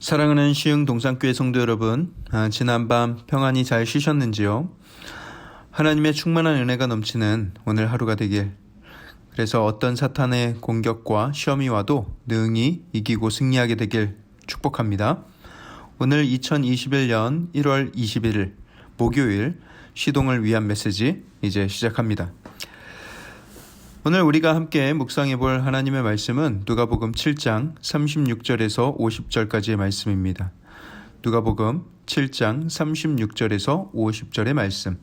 사랑하는 시흥 동산교회 성도 여러분, 지난밤 평안히 잘 쉬셨는지요? 하나님의 충만한 은혜가 넘치는 오늘 하루가 되길, 그래서 어떤 사탄의 공격과 시험이 와도 능히 이기고 승리하게 되길 축복합니다. 오늘 2021년 1월 21일 목요일 시동을 위한 메시지 이제 시작합니다. 오늘 우리가 함께 묵상해 볼 하나님의 말씀은 누가복음 7장 36절에서 50절까지의 말씀입니다. 누가복음 7장 36절에서 50절의 말씀.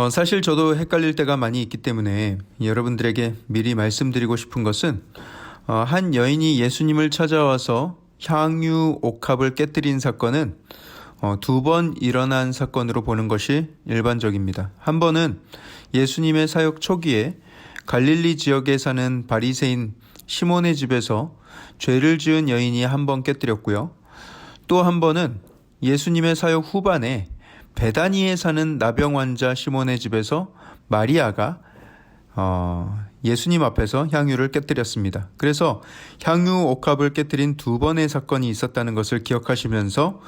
사실 저도 헷갈릴 때가 많이 있기 때문에 여러분들에게 미리 말씀드리고 싶은 것은 한 여인이 예수님을 찾아와서 향유 옥합을 깨뜨린 사건은 두 번 일어난 사건으로 보는 것이 일반적입니다. 한 번은 예수님의 사역 초기에 갈릴리 지역에 사는 바리새인 시몬의 집에서 죄를 지은 여인이 한 번 깨뜨렸고요. 또 한 번은 예수님의 사역 후반에 베다니에 사는 나병 환자 시몬의 집에서 마리아가 예수님 앞에서 향유를 깨뜨렸습니다. 그래서 향유 옥합을 깨뜨린 두 번의 사건이 있었다는 것을 기억하시면서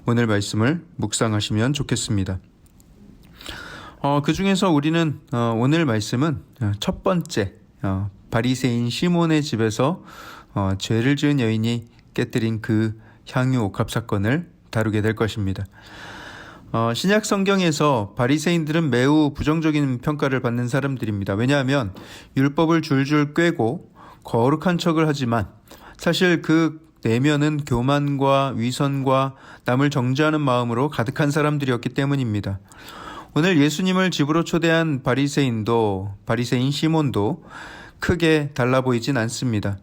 오늘 말씀을 묵상하시면 좋겠습니다. 그 중에서 우리는 오늘 말씀은 첫 번째 바리새인 시몬의 집에서 죄를 지은 여인이 깨뜨린 그 향유 옥합 사건을 다루게 될 것입니다. 신약 성경에서 바리새인들은 매우 부정적인 평가를 받는 사람들입니다. 왜냐하면 율법을 줄줄 꿰고 거룩한 척을 하지만 사실 그 내면은 교만과 위선과 남을 정죄하는 마음으로 가득한 사람들이었기 때문입니다. 오늘 예수님을 집으로 초대한 바리새인 시몬도 크게 달라 보이진 않습니다.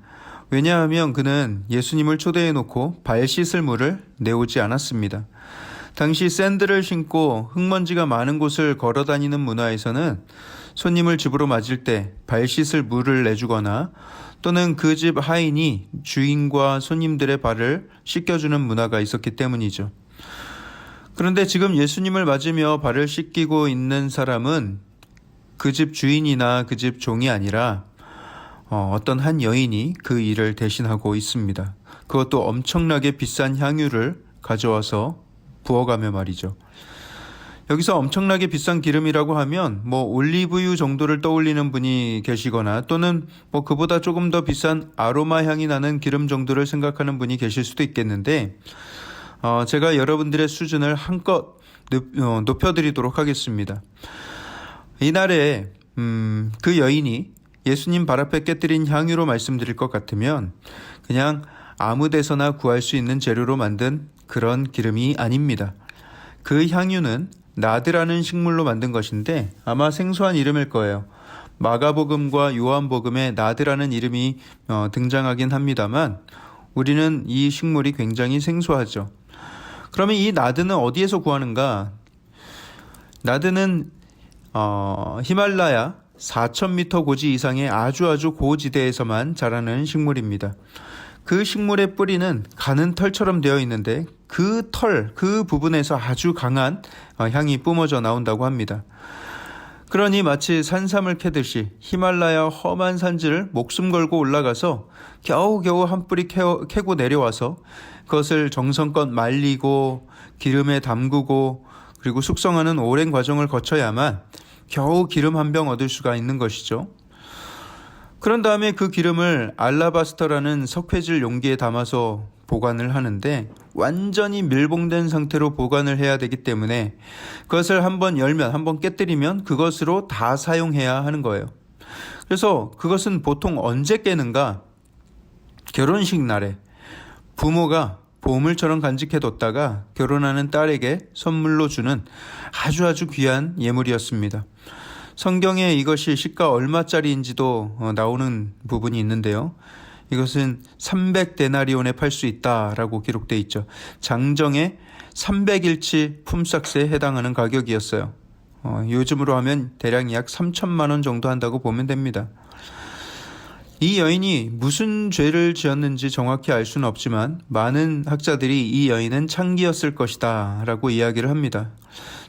왜냐하면 그는 예수님을 초대해 놓고 발 씻을 물을 내오지 않았습니다. 당시 샌들을 신고 흙먼지가 많은 곳을 걸어 다니는 문화에서는 손님을 집으로 맞을 때 발 씻을 물을 내주거나 또는 그 집 하인이 주인과 손님들의 발을 씻겨주는 문화가 있었기 때문이죠. 그런데 지금 예수님을 맞으며 발을 씻기고 있는 사람은 그 집 주인이나 그 집 종이 아니라 어떤 한 여인이 그 일을 대신하고 있습니다. 그것도 엄청나게 비싼 향유를 가져와서 부어가며 말이죠. 여기서 엄청나게 비싼 기름이라고 하면 올리브유 정도를 떠올리는 분이 계시거나 또는 그보다 조금 더 비싼 아로마 향이 나는 기름 정도를 생각하는 분이 계실 수도 있겠는데 제가 여러분들의 수준을 한껏 높여드리도록 하겠습니다. 이날에 그 여인이 예수님 발 앞에 깨뜨린 향유로 말씀드릴 것 같으면 그냥 아무 데서나 구할 수 있는 재료로 만든 그런 기름이 아닙니다. 그 향유는 나드라는 식물로 만든 것인데 아마 생소한 이름일 거예요. 마가복음과 요한복음에 나드라는 이름이 등장하긴 합니다만 우리는 이 식물이 굉장히 생소하죠. 그러면 이 나드는 어디에서 구하는가? 나드는 히말라야 4,000m 고지 이상의 아주 고지대에서만 자라는 식물입니다. 그 식물의 뿌리는 가는 털처럼 되어 있는데 그 부분에서 아주 강한 향이 뿜어져 나온다고 합니다. 그러니 마치 산삼을 캐듯이 히말라야 험한 산지를 목숨 걸고 올라가서 겨우겨우 한 뿌리 캐고 내려와서 그것을 정성껏 말리고 기름에 담그고 그리고 숙성하는 오랜 과정을 거쳐야만 겨우 기름 한 병 얻을 수가 있는 것이죠. 그런 다음에 그 기름을 알라바스터라는 석회질 용기에 담아서 보관을 하는데 완전히 밀봉된 상태로 보관을 해야 되기 때문에 그것을 한번 열면 한번 깨뜨리면 그것으로 다 사용해야 하는 거예요. 그래서 그것은 보통 언제 깨는가? 결혼식 날에 부모가 보물처럼 간직해뒀다가 결혼하는 딸에게 선물로 주는 아주 귀한 예물이었습니다. 성경에 이것이 시가 얼마짜리인지도 나오는 부분이 있는데요. 이것은 300데나리온에 팔 수 있다라고 기록되어 있죠. 장정의 300일치 품삯에 해당하는 가격이었어요. 요즘으로 하면 대략 약 3천만 원 정도 한다고 보면 됩니다. 이 여인이 무슨 죄를 지었는지 정확히 알 수는 없지만 많은 학자들이 이 여인은 창기였을 것이다 라고 이야기를 합니다.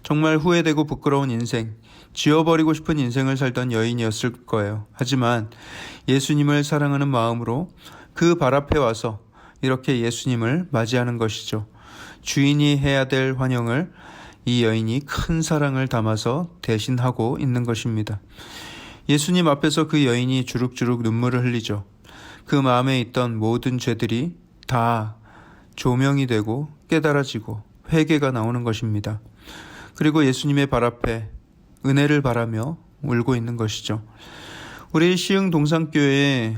정말 후회되고 부끄러운 인생, 지워버리고 싶은 인생을 살던 여인이었을 거예요. 하지만 예수님을 사랑하는 마음으로 그 발 앞에 와서 이렇게 예수님을 맞이하는 것이죠. 주인이 해야 될 환영을 이 여인이 큰 사랑을 담아서 대신하고 있는 것입니다. 예수님 앞에서 그 여인이 주룩주룩 눈물을 흘리죠. 그 마음에 있던 모든 죄들이 다 조명이 되고 깨달아지고 회개가 나오는 것입니다. 그리고 예수님의 발 앞에 은혜를 바라며 울고 있는 것이죠. 우리 시흥 동산교회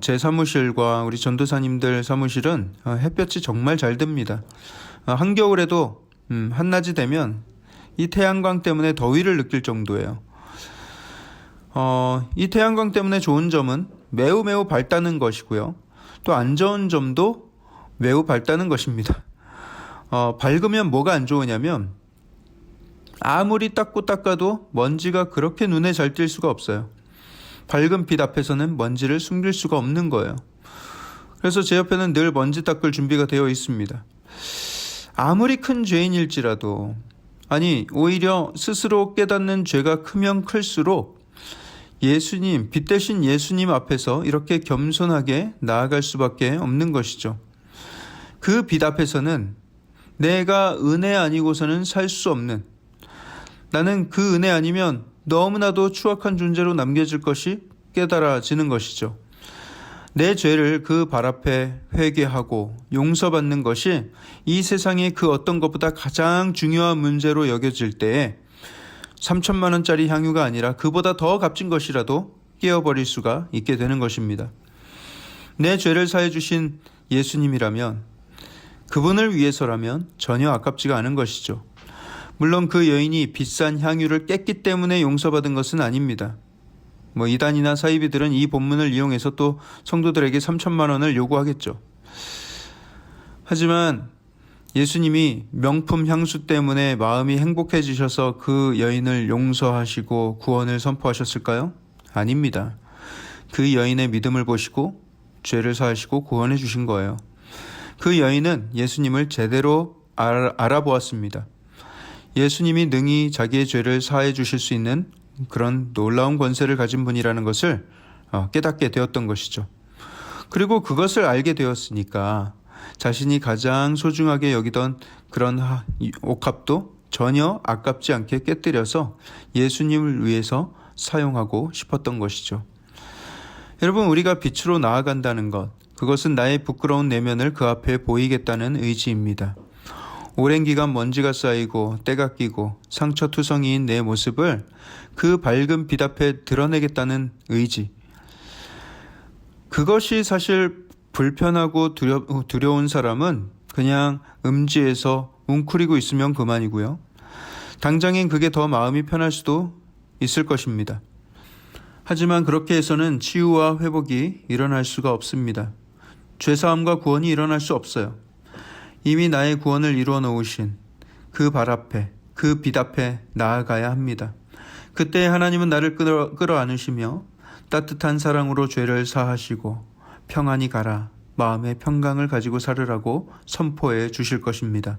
제 사무실과 우리 전도사님들 사무실은 햇볕이 정말 잘 듭니다. 한겨울에도 한낮이 되면 이 태양광 때문에 더위를 느낄 정도예요. 이 태양광 때문에 좋은 점은 매우 밝다는 것이고요. 또 안 좋은 점도 매우 밝다는 것입니다. 밝으면 뭐가 안 좋으냐면 아무리 닦아도 먼지가 그렇게 눈에 잘 띌 수가 없어요. 밝은 빛 앞에서는 먼지를 숨길 수가 없는 거예요. 그래서 제 옆에는 늘 먼지 닦을 준비가 되어 있습니다. 아무리 큰 죄인일지라도, 아니 오히려 스스로 깨닫는 죄가 크면 클수록 예수님, 빛 대신 예수님 앞에서 이렇게 겸손하게 나아갈 수밖에 없는 것이죠. 그 빛 앞에서는 내가 은혜 아니고서는 살 수 없는, 나는 그 은혜 아니면 너무나도 추악한 존재로 남겨질 것이 깨달아지는 것이죠. 내 죄를 그 발 앞에 회개하고 용서받는 것이 이 세상의 그 어떤 것보다 가장 중요한 문제로 여겨질 때에 3천만 원짜리 향유가 아니라 그보다 더 값진 것이라도 깨어버릴 수가 있게 되는 것입니다. 내 죄를 사해 주신 예수님이라면, 그분을 위해서라면 전혀 아깝지가 않은 것이죠. 물론 그 여인이 비싼 향유를 깼기 때문에 용서받은 것은 아닙니다. 이단이나 사이비들은 이 본문을 이용해서 또 성도들에게 3천만 원을 요구하겠죠. 하지만 예수님이 명품 향수 때문에 마음이 행복해지셔서 그 여인을 용서하시고 구원을 선포하셨을까요? 아닙니다. 그 여인의 믿음을 보시고 죄를 사하시고 구원해 주신 거예요. 그 여인은 예수님을 제대로 알아보았습니다. 예수님이 능히 자기의 죄를 사해 주실 수 있는 그런 놀라운 권세를 가진 분이라는 것을 깨닫게 되었던 것이죠. 그리고 그것을 알게 되었으니까 자신이 가장 소중하게 여기던 그런 옥합도 전혀 아깝지 않게 깨뜨려서 예수님을 위해서 사용하고 싶었던 것이죠. 여러분, 우리가 빛으로 나아간다는 것, 그것은 나의 부끄러운 내면을 그 앞에 보이겠다는 의지입니다. 오랜 기간 먼지가 쌓이고 때가 끼고 상처투성이인 내 모습을 그 밝은 빛 앞에 드러내겠다는 의지, 그것이 사실 불편하고 두려운 사람은 그냥 음지에서 웅크리고 있으면 그만이고요. 당장엔 그게 더 마음이 편할 수도 있을 것입니다. 하지만 그렇게 해서는 치유와 회복이 일어날 수가 없습니다. 죄사함과 구원이 일어날 수 없어요. 이미 나의 구원을 이루어 놓으신 그 발 앞에, 그 빛 앞에 나아가야 합니다. 그때 하나님은 나를 끌어안으시며 따뜻한 사랑으로 죄를 사하시고 평안히 가라, 마음의 평강을 가지고 살으라고 선포해 주실 것입니다.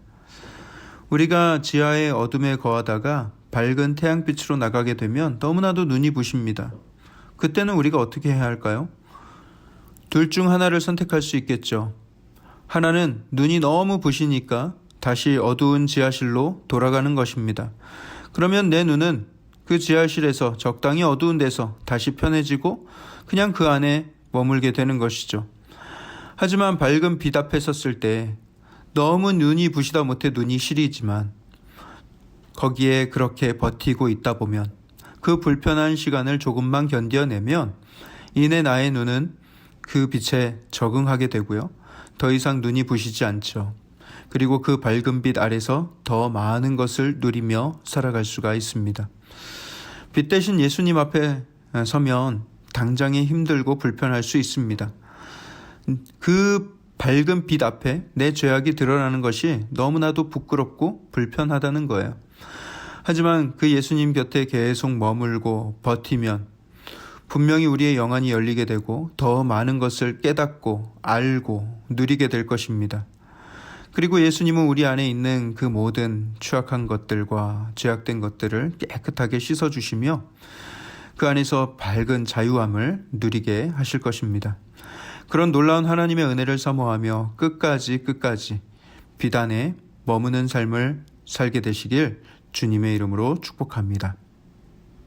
우리가 지하의 어둠에 거하다가 밝은 태양빛으로 나가게 되면 너무나도 눈이 부십니다. 그때는 우리가 어떻게 해야 할까요? 둘 중 하나를 선택할 수 있겠죠. 하나는 눈이 너무 부시니까 다시 어두운 지하실로 돌아가는 것입니다. 그러면 내 눈은 그 지하실에서 적당히 어두운 데서 다시 편해지고 그냥 그 안에 머물게 되는 것이죠. 하지만 밝은 빛 앞에 섰을 때 너무 눈이 부시다 못해 눈이 시리지만 거기에 그렇게 버티고 있다 보면, 그 불편한 시간을 조금만 견뎌내면 이내 나의 눈은 그 빛에 적응하게 되고요. 더 이상 눈이 부시지 않죠. 그리고 그 밝은 빛 아래서 더 많은 것을 누리며 살아갈 수가 있습니다. 빛 대신 예수님 앞에 서면 당장에 힘들고 불편할 수 있습니다. 그 밝은 빛 앞에 내 죄악이 드러나는 것이 너무나도 부끄럽고 불편하다는 거예요. 하지만 그 예수님 곁에 계속 머물고 버티면 분명히 우리의 영안이 열리게 되고 더 많은 것을 깨닫고 알고 누리게 될 것입니다. 그리고 예수님은 우리 안에 있는 그 모든 추악한 것들과 죄악된 것들을 깨끗하게 씻어주시며 그 안에서 밝은 자유함을 누리게 하실 것입니다. 그런 놀라운 하나님의 은혜를 사모하며 끝까지 비단에 머무는 삶을 살게 되시길 주님의 이름으로 축복합니다.